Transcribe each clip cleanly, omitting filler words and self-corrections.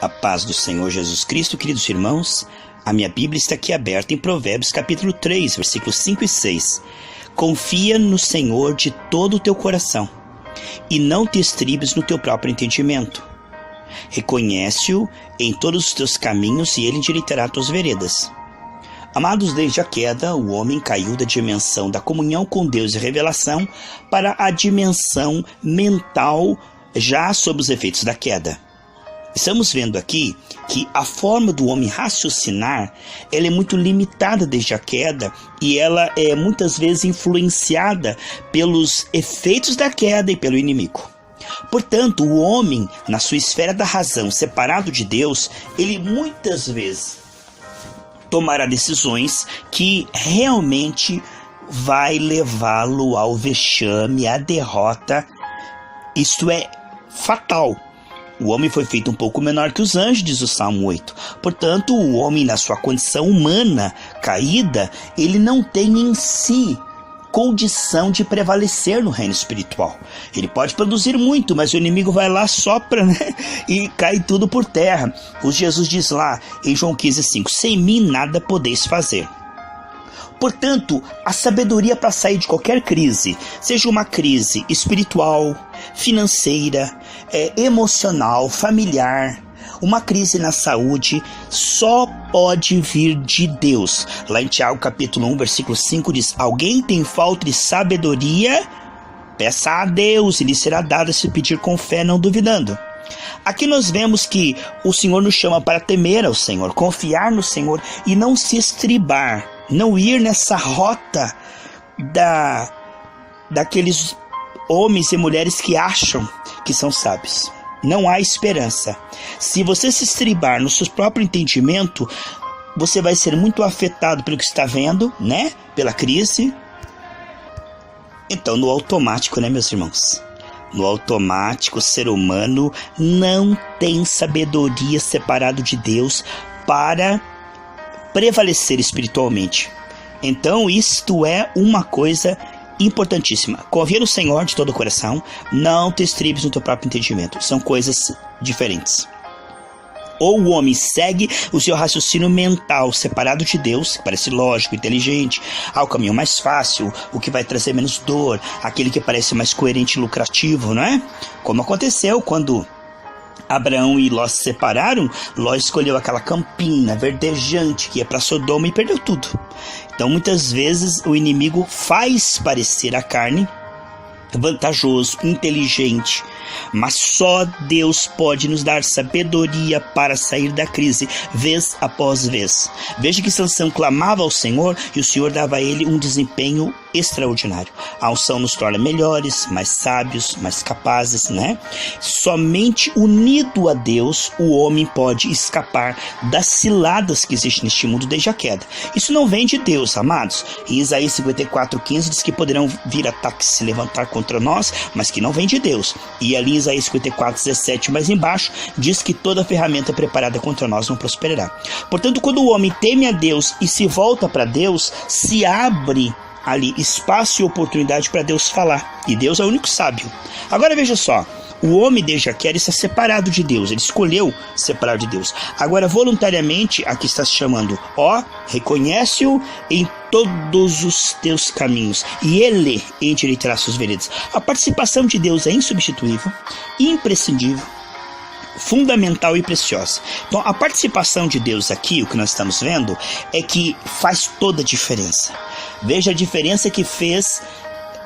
A paz do Senhor Jesus Cristo, queridos irmãos, a minha Bíblia está aqui aberta em Provérbios capítulo 3, versículos 5 e 6. Confia no Senhor de todo o teu coração e não te estribes no teu próprio entendimento. Reconhece-o em todos os teus caminhos e ele endireitará tuas veredas. Amados, desde a queda, o homem caiu da dimensão da comunhão com Deus e revelação para a dimensão mental já sob os efeitos da queda. Estamos vendo aqui que a forma do homem raciocinar ela é muito limitada desde a queda e ela é muitas vezes influenciada pelos efeitos da queda e pelo inimigo. Portanto, o homem, na sua esfera da razão, separado de Deus, ele muitas vezes tomará decisões que realmente vai levá-lo ao vexame, à derrota. Isto é fatal. O homem foi feito um pouco menor que os anjos, diz o Salmo 8. Portanto, o homem, na sua condição humana caída, ele não tem em si condição de prevalecer no reino espiritual. Ele pode produzir muito, mas o inimigo vai lá, sopra, e cai tudo por terra. O Jesus diz lá em João 15:5, sem mim nada podeis fazer. Portanto, a sabedoria para sair de qualquer crise, seja uma crise espiritual, financeira, emocional, familiar, uma crise na saúde, só pode vir de Deus. Lá em Tiago capítulo 1, versículo 5 diz, alguém tem falta de sabedoria? Peça a Deus e lhe será dada se pedir com fé, não duvidando. Aqui nós vemos que o Senhor nos chama para temer ao Senhor, confiar no Senhor e não se estribar, não ir nessa rota daqueles homens e mulheres que acham que são sábios. Não há esperança. Se você se estribar no seu próprio entendimento, você vai ser muito afetado pelo que está vendo, pela crise. Então, no automático, meus irmãos? No automático, o ser humano não tem sabedoria separado de Deus para prevalecer espiritualmente. Então, isto é uma coisa importantíssima. Confia no Senhor de todo o coração, não te estribes no teu próprio entendimento. São coisas diferentes. Ou o homem segue o seu raciocínio mental separado de Deus, que parece lógico, inteligente, o caminho mais fácil, o que vai trazer menos dor, aquele que parece mais coerente e lucrativo, Como aconteceu quando Abraão e Ló se separaram, Ló escolheu aquela campina verdejante que ia para Sodoma e perdeu tudo. Então muitas vezes o inimigo faz parecer a carne vantajoso, inteligente, mas só Deus pode nos dar sabedoria para sair da crise, vez após vez. Veja que Sansão clamava ao Senhor e o Senhor dava a ele um desempenho extraordinário. A unção nos torna melhores, mais sábios, mais capazes, Somente unido a Deus, o homem pode escapar das ciladas que existem neste mundo desde a queda. Isso não vem de Deus, amados. Em Isaías 54:15 diz que poderão vir ataques se levantar contra nós, mas que não vem de Deus. E ali em Isaías 54:17, mais embaixo, diz que toda ferramenta preparada contra nós não prosperará. Portanto, quando o homem teme a Deus e se volta para Deus, se abre ali espaço e oportunidade para Deus falar. E Deus é o único sábio. Agora veja só, o homem desde a queda está separado de Deus. Ele escolheu separar de Deus. Agora, voluntariamente, aqui está se chamando, reconhece-o em todos os teus caminhos, e ele endireitará suas veredas. A participação de Deus é insubstituível, imprescindível, fundamental e preciosa. Então, a participação de Deus aqui, o que nós estamos vendo, é que faz toda a diferença. Veja a diferença que fez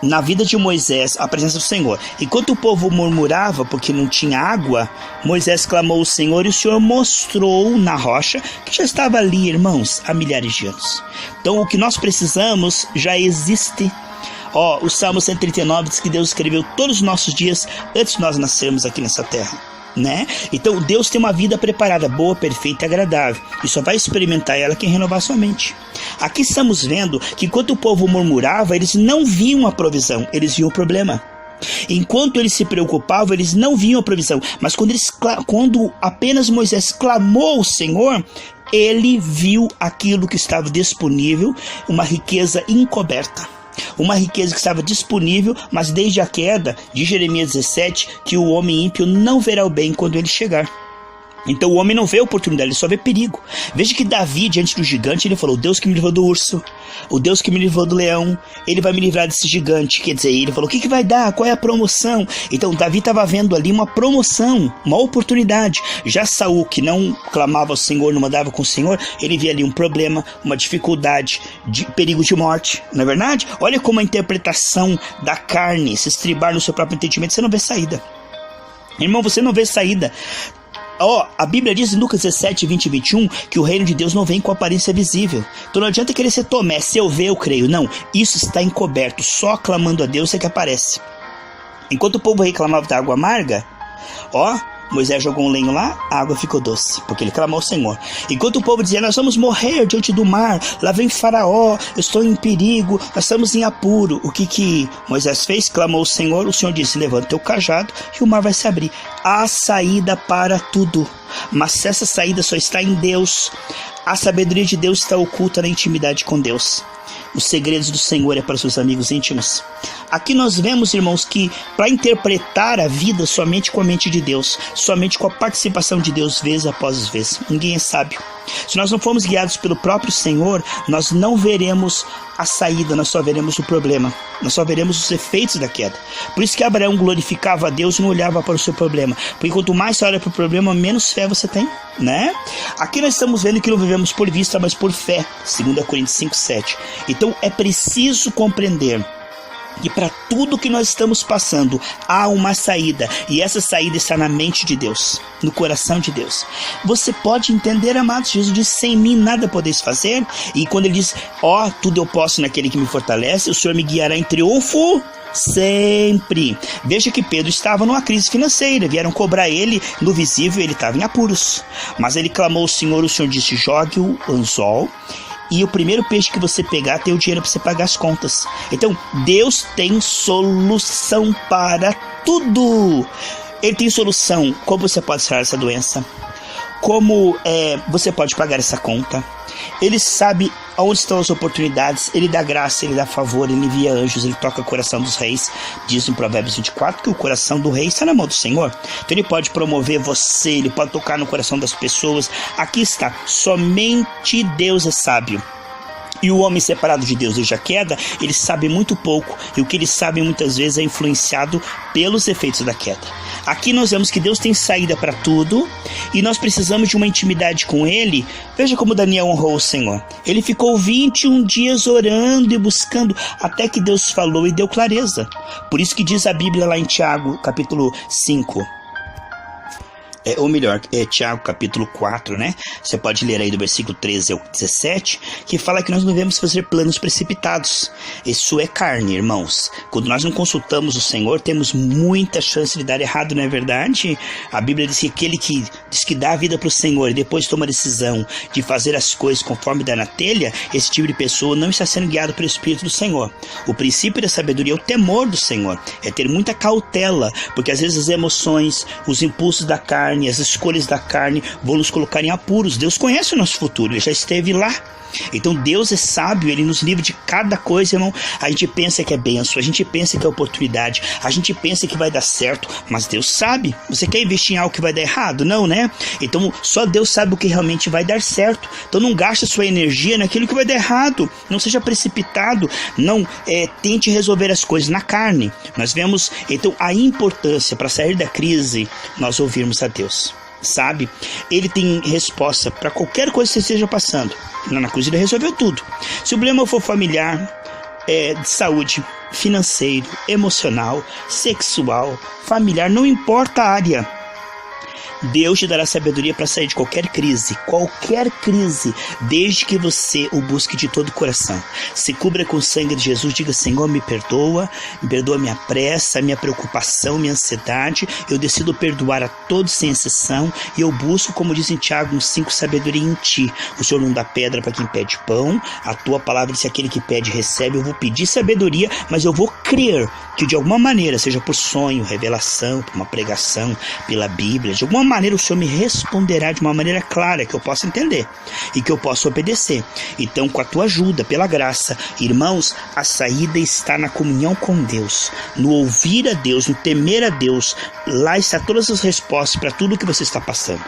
na vida de Moisés a presença do Senhor. Enquanto o povo murmurava porque não tinha água, Moisés clamou ao Senhor e o Senhor mostrou na rocha que já estava ali, irmãos, há milhares de anos. Então, o que nós precisamos já existe. O Salmo 139 diz que Deus escreveu todos os nossos dias antes de nós nascermos aqui nessa terra. Então Deus tem uma vida preparada, boa, perfeita e agradável, e só vai experimentar ela quem renovar sua mente. Aqui estamos vendo que enquanto o povo murmurava, eles não viam a provisão, eles viam o problema. Enquanto eles se preocupavam, eles não viam a provisão, mas quando apenas Moisés clamou ao Senhor, ele viu aquilo que estava disponível, uma riqueza encoberta. Uma riqueza que estava disponível, mas desde a queda de Jeremias 17, que o homem ímpio não verá o bem quando ele chegar. Então o homem não vê oportunidade, ele só vê perigo. Veja que Davi, diante do gigante, ele falou: o Deus que me livrou do urso, o Deus que me livrou do leão, ele vai me livrar desse gigante. Quer dizer, ele falou: o que vai dar? Qual é a promoção? Então Davi estava vendo ali uma promoção, uma oportunidade. Já Saul, que não clamava ao Senhor, não mandava com o Senhor, ele via ali um problema, uma dificuldade, de perigo de morte. Não é verdade? Olha como a interpretação da carne se estribar no seu próprio entendimento, você não vê saída. Irmão, você não vê saída. A Bíblia diz em Lucas 17, 20 e 21 que o reino de Deus não vem com aparência visível. Então não adianta querer ser Tomé, se eu ver eu creio. Não, isso está encoberto, só clamando a Deus é que aparece. Enquanto o povo reclamava da água amarga, Moisés jogou um lenho lá, a água ficou doce, porque ele clamou ao Senhor. Enquanto o povo dizia: nós vamos morrer diante do mar, lá vem Faraó, eu estou em perigo, nós estamos em apuro. O que Moisés fez? Clamou ao Senhor, o Senhor disse: levanta teu cajado e o mar vai se abrir. Há saída para tudo, mas essa saída só está em Deus. A sabedoria de Deus está oculta na intimidade com Deus. Os segredos do Senhor é para seus amigos íntimos. Aqui nós vemos, irmãos, que para interpretar a vida somente com a mente de Deus, somente com a participação de Deus vez após vez, ninguém é sábio. Se nós não formos guiados pelo próprio Senhor, nós não veremos a saída, nós só veremos o problema, nós só veremos os efeitos da queda. Por isso que Abraão glorificava a Deus e não olhava para o seu problema, porque quanto mais você olha para o problema, menos fé você tem, né? Aqui nós estamos vendo que não vivemos por vista, mas por fé, 2 Coríntios 5, 7. Então é preciso compreender que para tudo que nós estamos passando há uma saída, e essa saída está na mente de Deus, no coração de Deus. Você pode entender, amados, Jesus disse: sem mim nada podeis fazer. E quando ele diz: tudo eu posso naquele que me fortalece, o Senhor me guiará em triunfo sempre. Veja que Pedro estava numa crise financeira, vieram cobrar ele no visível, ele estava em apuros, mas ele clamou ao Senhor, o Senhor disse: jogue o anzol e o primeiro peixe que você pegar tem o dinheiro para você pagar as contas. Então Deus tem solução para tudo. Ele tem solução. Como você pode sarar essa doença? Como você pode pagar essa conta? Ele sabe onde estão as oportunidades, ele dá graça, ele dá favor, ele envia anjos, ele toca o coração dos reis. Diz em Provérbios 24 que o coração do rei está na mão do Senhor. Então ele pode promover você, ele pode tocar no coração das pessoas. Aqui está, somente Deus é sábio. E o homem separado de Deus desde a queda, ele sabe muito pouco, e o que ele sabe muitas vezes é influenciado pelos efeitos da queda. Aqui nós vemos que Deus tem saída para tudo, e nós precisamos de uma intimidade com Ele. Veja como Daniel honrou o Senhor. Ele ficou 21 dias orando e buscando, até que Deus falou e deu clareza. Por isso que diz a Bíblia lá em Tiago, capítulo 5. Ou melhor, Tiago capítulo 4, né? Você pode ler aí do versículo 13 ao 17, que fala que nós não devemos fazer planos precipitados. Isso é carne, irmãos. Quando nós não consultamos o Senhor, temos muita chance de dar errado, não é verdade? A Bíblia diz que aquele que diz que dá a vida para o Senhor e depois toma a decisão de fazer as coisas conforme dá na telha, esse tipo de pessoa não está sendo guiado pelo Espírito do Senhor. O princípio da sabedoria é o temor do Senhor, é ter muita cautela, porque às vezes as emoções, os impulsos da carne, as escolhas da carne vão nos colocar em apuros. Deus conhece o nosso futuro, Ele já esteve lá. Então Deus é sábio, Ele nos livra de cada coisa, irmão. A gente pensa que é bênção, a gente pensa que é oportunidade, a gente pensa que vai dar certo, mas Deus sabe. Você quer investir em algo que vai dar errado? Não, né? Então só Deus sabe o que realmente vai dar certo. Então não gaste sua energia naquilo que vai dar errado. Não seja precipitado. Não tente resolver as coisas na carne. Nós vemos então a importância para sair da crise, nós ouvirmos a Deus. Sabe? Ele tem resposta para qualquer coisa que você esteja passando. Na cruz Ele resolveu tudo. Se o problema for familiar, de saúde, financeiro, emocional, sexual, familiar, não importa a área, Deus te dará sabedoria para sair de qualquer crise, desde que você o busque de todo o coração. Se cubra com o sangue de Jesus, diga: Senhor, me perdoa minha pressa, minha preocupação, minha ansiedade. Eu decido perdoar a todos sem exceção, e eu busco, como diz em Tiago 5, sabedoria em ti. O Senhor não dá pedra para quem pede pão, a tua palavra diz: aquele que pede recebe. Eu vou pedir sabedoria, mas eu vou crer que de alguma maneira, seja por sonho, revelação, por uma pregação, pela Bíblia, de alguma maneira o Senhor me responderá de uma maneira clara, que eu possa entender e que eu possa obedecer. Então, com a tua ajuda, pela graça, irmãos, a saída está na comunhão com Deus, no ouvir a Deus, no temer a Deus. Lá está todas as respostas para tudo que você está passando.